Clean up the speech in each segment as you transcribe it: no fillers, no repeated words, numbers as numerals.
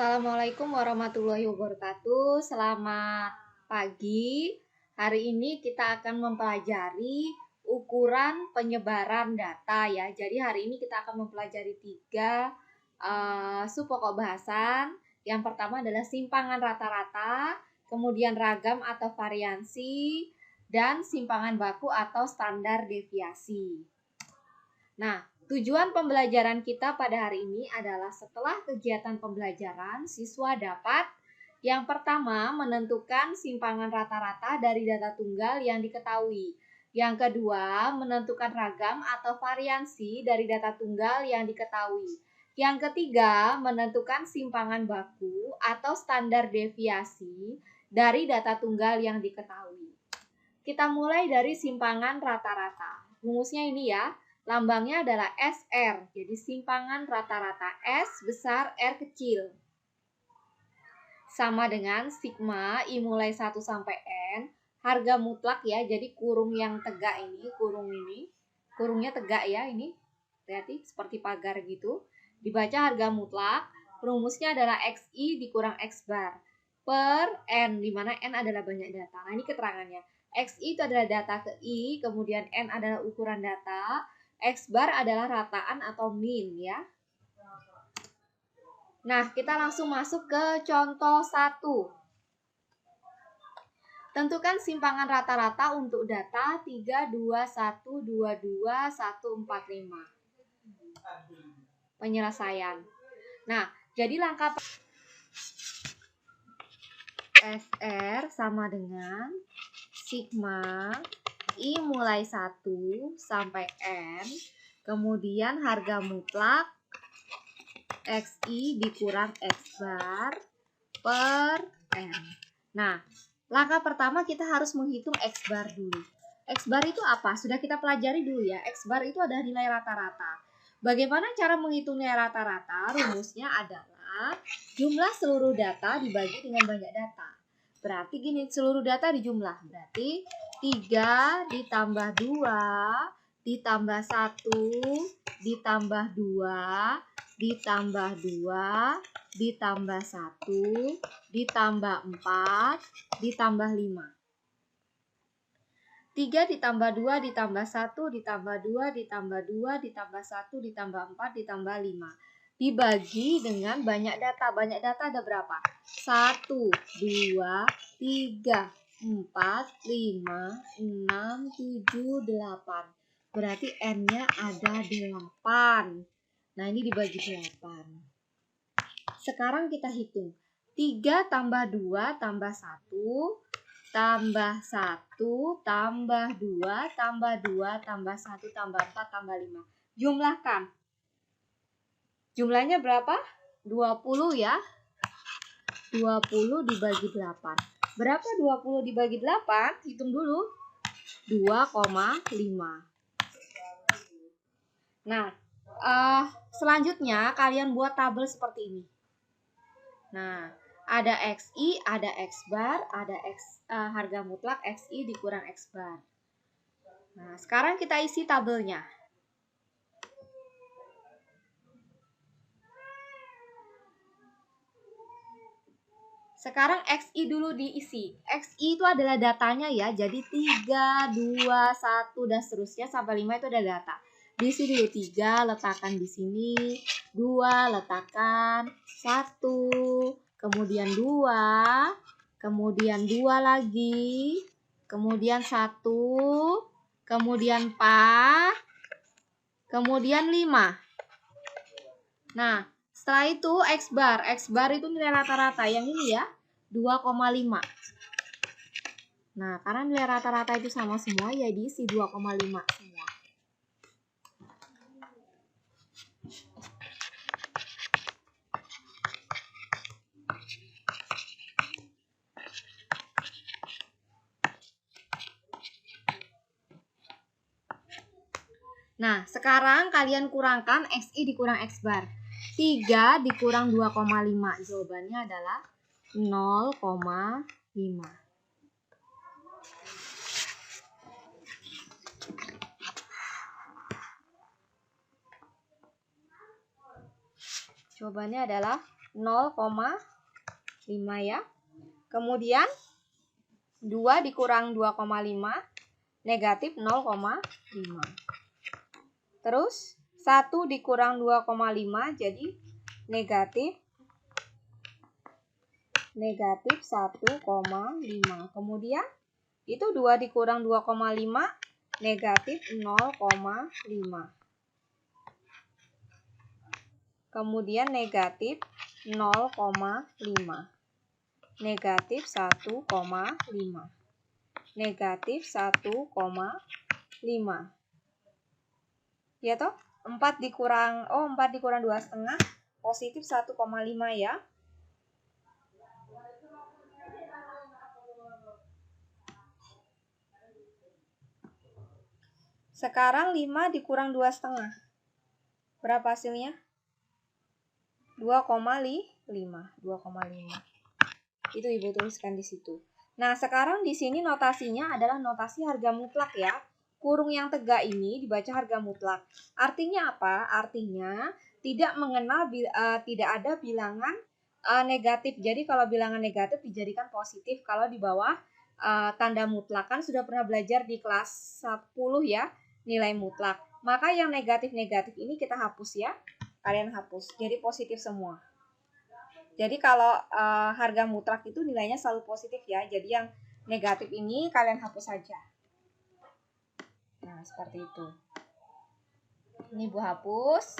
Assalamualaikum warahmatullahi wabarakatuh. Selamat pagi. Hari ini kita akan mempelajari ukuran penyebaran data ya. Jadi hari ini kita akan mempelajari tiga subpokok bahasan. Yang pertama adalah simpangan rata-rata, kemudian ragam atau variansi, dan simpangan baku atau standar deviasi. Nah, tujuan pembelajaran kita pada hari ini adalah setelah kegiatan pembelajaran, siswa dapat yang pertama menentukan simpangan rata-rata dari data tunggal yang diketahui. Yang kedua, menentukan ragam atau variansi dari data tunggal yang diketahui. Yang ketiga, menentukan simpangan baku atau standar deviasi dari data tunggal yang diketahui. Kita mulai dari simpangan rata-rata. Rumusnya ini ya. Lambangnya adalah SR, jadi simpangan rata-rata S besar R kecil. Sama dengan sigma I mulai 1 sampai N, harga mutlak ya, jadi kurung yang tegak ini, kurungnya tegak ya ini, berarti seperti pagar gitu. Dibaca harga mutlak, rumusnya adalah XI dikurang X bar per N, di mana N adalah banyak data. Nah ini keterangannya, XI itu adalah data ke I, kemudian N adalah ukuran data, X bar adalah rataan atau min ya. Nah, kita langsung masuk ke contoh 1. Tentukan simpangan rata-rata untuk data 32122 145. Penyelesaian. Nah, jadi langkah SR sama dengan sigma I mulai 1 sampai N, kemudian harga mutlak XI dikurang X bar per N. Nah, langkah pertama kita harus menghitung X bar dulu. X bar itu apa? Sudah kita pelajari dulu ya. X bar itu adalah nilai rata-rata. Bagaimana cara menghitung nilai rata-rata? Rumusnya adalah jumlah seluruh data dibagi dengan banyak data. Berarti gini, seluruh data dijumlah. Berarti 3 ditambah 2 ditambah 1 ditambah 2 ditambah 2 ditambah 1 ditambah 4 ditambah 5. 3 ditambah 2 ditambah 1 ditambah 2 ditambah 2 ditambah 1 ditambah 4 ditambah 5. Dibagi dengan banyak data. Banyak data ada berapa? 1, 2, 3, 4, 5, 6, 7, 8. Berarti N-nya ada 8. Nah, ini dibagi 8. Sekarang kita hitung. 3 tambah 2 tambah 1 tambah 1 tambah 2 tambah 2 tambah 1 tambah 4 tambah 5. Jumlahkan. Jumlahnya berapa? 20 ya. 20 dibagi 8. Berapa 20 dibagi 8? Hitung dulu. 2,5. Nah, selanjutnya kalian buat tabel seperti ini. Nah, ada XI, ada X bar, ada harga mutlak XI dikurang X bar. Nah, sekarang kita isi tabelnya. Sekarang XI dulu diisi. XI itu adalah datanya ya. Jadi 3, 2, 1 dan seterusnya sampai 5 itu ada data. Diisi dulu 3, letakkan di sini. 2, letakkan 1, kemudian 2, kemudian 2 lagi, kemudian 1, kemudian 4, kemudian 5. Nah, setelah itu X bar. X bar itu nilai rata-rata. Yang ini ya, 2,5. Nah, karena nilai rata-rata itu sama semua, ya diisi 2,5 semua. Nah, sekarang kalian kurangkan XI dikurang X bar. 3 dikurang 2,5. Jawabannya adalah 0,5. Jawabannya adalah 0,5 ya. Kemudian 2 dikurang 2,5 negatif 0,5. Terus 1 dikurang 2,5 jadi negatif 1,5. Kemudian itu 2 dikurang 2,5 negatif 0,5. Kemudian negatif 0,5. Negatif 1,5. Negatif 1,5. Ya toh? 4 dikurang 2,5 positif 1,5 ya. Sekarang 5 dikurang 2,5. Berapa hasilnya? 2,5. Itu Ibu tuliskan di situ. Nah, sekarang di sini notasinya adalah notasi harga mutlak ya. Kurung yang tegak ini dibaca harga mutlak. Artinya apa? Artinya tidak mengenal tidak ada bilangan negatif. Jadi kalau bilangan negatif dijadikan positif kalau di bawah tanda mutlak. Kan sudah pernah belajar di kelas 10 ya, nilai mutlak. Maka yang negatif-negatif ini kita hapus ya. Kalian hapus. Jadi positif semua. Jadi kalau harga mutlak itu nilainya selalu positif ya. Jadi yang negatif ini kalian hapus saja. Nah, seperti itu. Ini Bu hapus.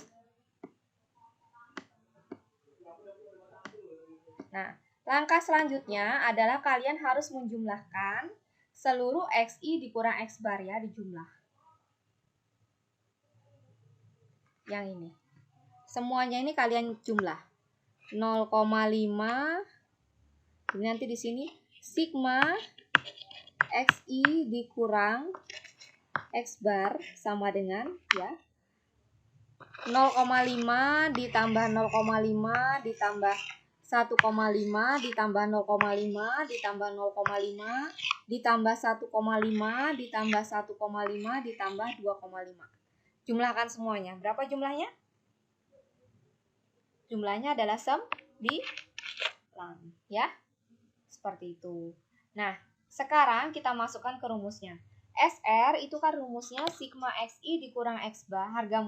Nah, langkah selanjutnya adalah kalian harus menjumlahkan seluruh XI dikurang X bar ya, dijumlah. Yang ini. Semuanya ini kalian jumlah. 0,5. Nanti di sini sigma XI dikurang X bar sama dengan ya 0,5 ditambah 0,5 ditambah 1,5 ditambah 0,5 ditambah 0,5 ditambah 1,5 ditambah 1,5 ditambah 2,5. Jumlahkan semuanya. Berapa jumlahnya? Jumlahnya adalah 9 ya. Seperti itu. Nah, sekarang kita masukkan ke rumusnya. SR itu kan rumusnya sigma XI dikurang X bar, harga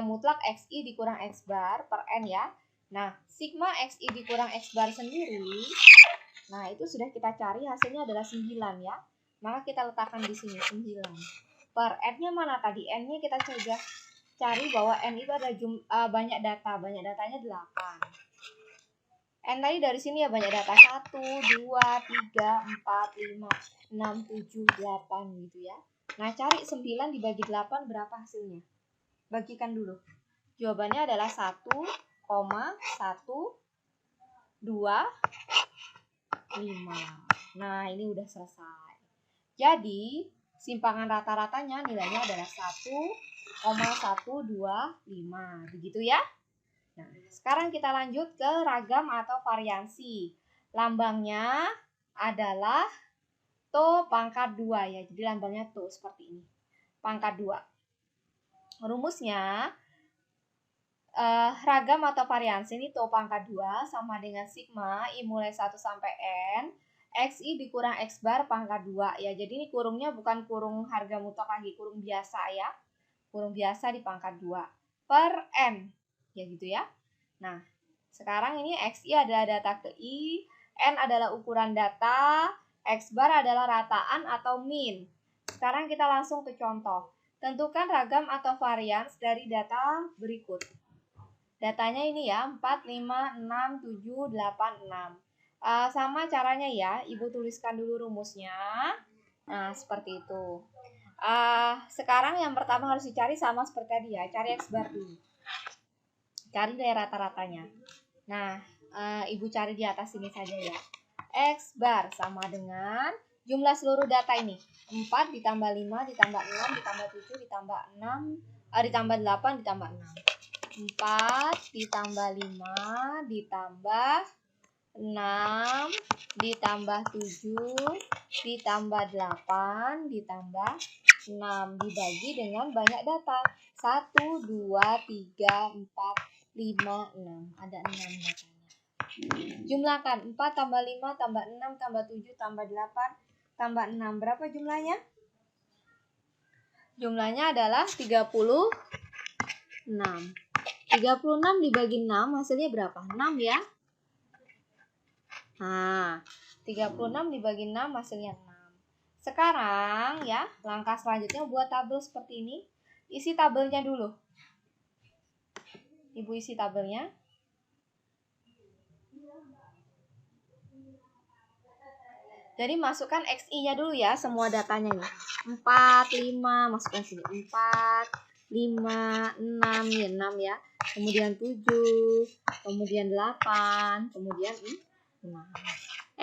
mutlak XI dikurang X bar per N ya. Nah, sigma XI dikurang X bar sendiri, nah itu sudah kita cari, hasilnya adalah 9 ya. Maka kita letakkan di sini 9. Per N-nya mana tadi? N-nya kita sudah cari bahwa N itu ada banyak data. Banyak datanya 8. N tadi dari sini ya banyak data 1, 2, 3, 4, 5, 6, 7, 8 gitu ya. Nah, cari 9 dibagi 8 berapa hasilnya? Bagikan dulu. Jawabannya adalah 1,125. Nah, ini udah selesai. Jadi, simpangan rata-ratanya nilainya adalah 1,125. Begitu ya? Nah, sekarang kita lanjut ke ragam atau variansi. Lambangnya adalah to pangkat 2 ya. Jadi lambangnya to seperti ini. Pangkat 2. Rumusnya ragam atau variansi ini to pangkat 2 sama dengan sigma I mulai 1 sampai N XI dikurang X bar pangkat 2 ya. Jadi ini kurungnya bukan kurung harga mutlak lagi, kurung biasa ya. Kurung biasa di pangkat 2 per N. Ya gitu ya. Nah, sekarang ini XI adalah data ke I, N adalah ukuran data, X bar adalah rataan atau min. Sekarang kita langsung ke contoh. Tentukan ragam atau varians dari data berikut. Datanya ini ya, 4, 5, 6, 7, 8, 6. Sama caranya ya, Ibu tuliskan dulu rumusnya. Nah, seperti itu. Sekarang yang pertama harus dicari sama seperti tadi ya, cari X bar dulu. Cari dari rata-ratanya. Nah, Ibu cari di atas sini saja ya. X bar sama dengan jumlah seluruh data ini. 4 ditambah 5 ditambah 6 ditambah 7 ditambah 6 ditambah 8 ditambah 6. 4 ditambah 5 ditambah 6 ditambah 7 ditambah 8 ditambah 6 dibagi dengan banyak data. 1, 2, 3, 4, 5, 6. Ada 6 datanya. Jumlahkan 4 tambah 5 tambah 6 tambah 7 tambah 8 tambah 6. Berapa jumlahnya? Jumlahnya adalah 36. 36 dibagi 6 hasilnya berapa? 6 ya. Nah, 36 dibagi 6 hasilnya 6. Sekarang ya, langkah selanjutnya buat tabel seperti ini. Isi tabelnya dulu. Ibu isi tabelnya. Jadi masukkan XI-nya dulu ya, semua datanya nih. 4, 5, masukkan sini. 4, 5, 6, ya 6 ya. Kemudian 7, kemudian 8, kemudian 6.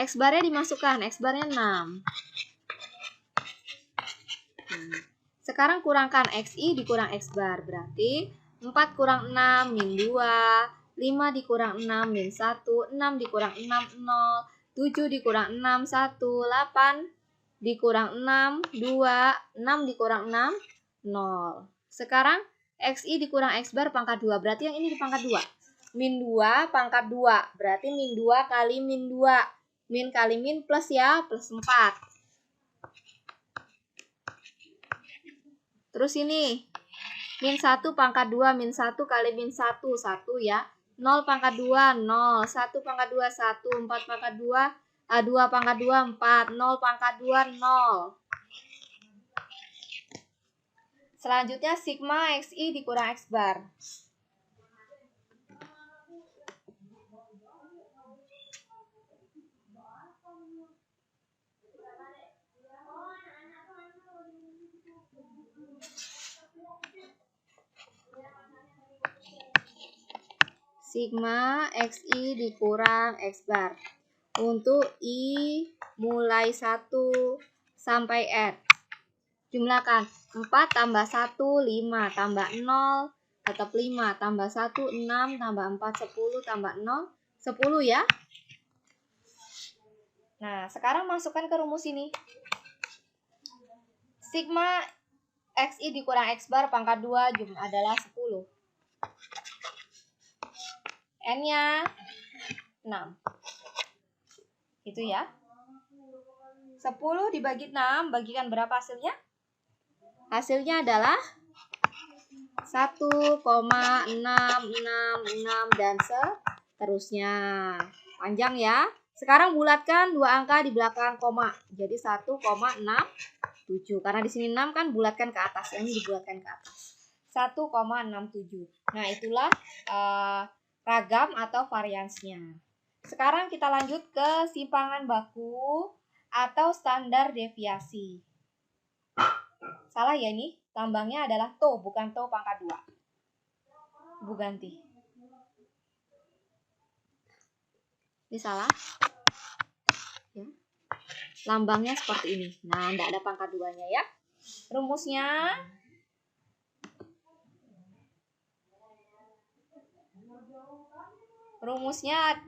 X-barnya dimasukkan, X-barnya 6. Sekarang kurangkan XI dikurang X-bar, berarti 4 kurang 6, min 2, 5 dikurang 6, min 1, 6 dikurang 6, 0, 7 dikurang 6, 1, 8 dikurang 6, 2, 6 dikurang 6, 0. Sekarang XI dikurang X-bar pangkat 2, berarti yang ini dipangkat 2. Min 2 pangkat 2, berarti min 2 kali min 2. Min kali min plus ya, plus 4. Terus ini, min 1 pangkat 2, min 1 kali min 1, 1 ya. 0 pangkat 2, 0. 1 pangkat 2, 1. 4 pangkat 2, 2 pangkat 2, 4. 0 pangkat 2, 0. Selanjutnya, sigma XI dikurang X-bar. Sigma XI dikurang X-bar. Untuk I mulai 1 sampai R. Jumlahkan 4 tambah 1, 5 tambah 0, tetap 5 tambah 1, 6 tambah 4, 10 tambah 0, 10 ya. Nah, sekarang masukkan ke rumus ini. Sigma XI dikurang X-bar pangkat 2 adalah 10. N-nya 6. Itu ya. 10 dibagi 6, bagikan berapa hasilnya? Hasilnya adalah 1,666 dan seterusnya. Panjang ya. Sekarang bulatkan dua angka di belakang koma. Jadi 1,67. Karena di sini 6 kan, bulatkan ke atas. Ini dibulatkan ke atas. 1,67. Nah, itulah ragam atau variansnya. Sekarang kita lanjut ke simpangan baku atau standar deviasi. Salah ya ini, lambangnya adalah to, bukan to pangkat 2. Ibu ganti. Ini salah. Ya. Lambangnya seperti ini. Nah, tidak ada pangkat 2-nya ya. Rumusnya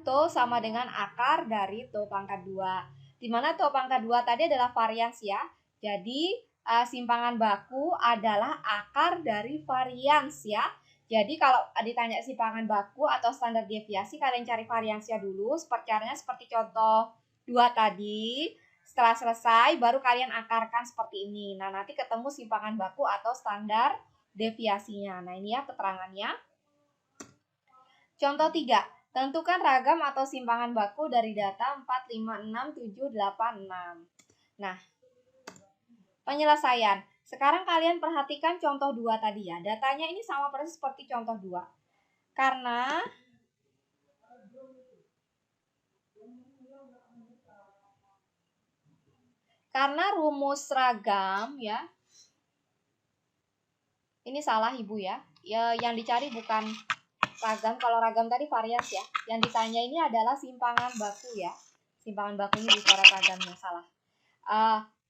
to sama dengan akar dari to pangkat 2. Dimana to pangkat 2 tadi adalah varians ya. Jadi simpangan baku adalah akar dari varians ya. Jadi kalau ditanya simpangan baku atau standar deviasi, kalian cari variansnya dulu. Caranya seperti contoh 2 tadi. Setelah selesai baru kalian akarkan seperti ini. Nah, nanti ketemu simpangan baku atau standar deviasinya. Nah, ini ya keterangannya. Contoh 3. Tentukan ragam atau simpangan baku dari data 4, 5, 6, 7, 8, 6. Nah, penyelesaian. Sekarang kalian perhatikan contoh 2 tadi ya. Datanya ini sama persis seperti contoh 2. Karena rumus ragam ya. Ini salah Ibu ya. Yang dicari bukan ragam, kalau ragam tadi varians ya. Yang ditanya ini adalah simpangan baku ya. Simpangan baku ini bicara ragamnya, salah.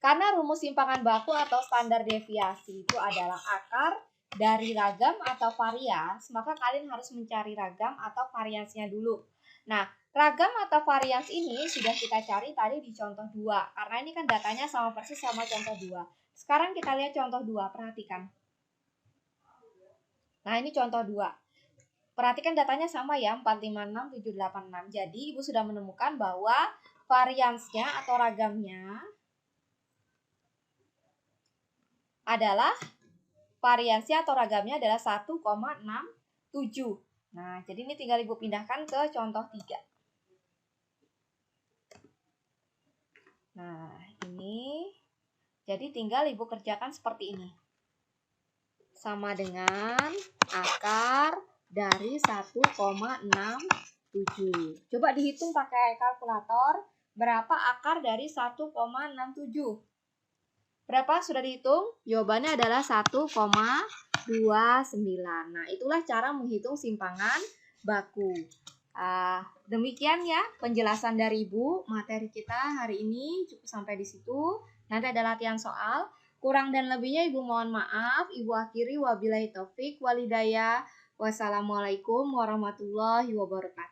Karena rumus simpangan baku atau standar deviasi itu adalah akar dari ragam atau varians, maka kalian harus mencari ragam atau variansnya dulu. Nah, ragam atau varians ini sudah kita cari tadi di contoh 2. Karena ini kan datanya sama persis sama contoh 2. Sekarang kita lihat contoh 2, perhatikan. Nah, ini contoh 2. Perhatikan datanya sama ya, 456, 786. Jadi Ibu sudah menemukan bahwa variansnya atau ragamnya adalah variansnya atau ragamnya adalah 1,67. Nah, jadi ini tinggal Ibu pindahkan ke contoh 3. Nah, ini jadi tinggal Ibu kerjakan seperti ini. Sama dengan akar dari 1,67. Coba dihitung pakai kalkulator. Berapa akar dari 1,67? Berapa sudah dihitung? Jawabannya adalah 1,29. Nah, itulah cara menghitung simpangan baku. Demikian ya penjelasan dari Ibu. Materi kita hari ini cukup sampai di situ. Nanti ada latihan soal. Kurang dan lebihnya Ibu mohon maaf. Ibu akhiri wabillahi taufik walhidayah. Wassalamualaikum warahmatullahi wabarakatuh.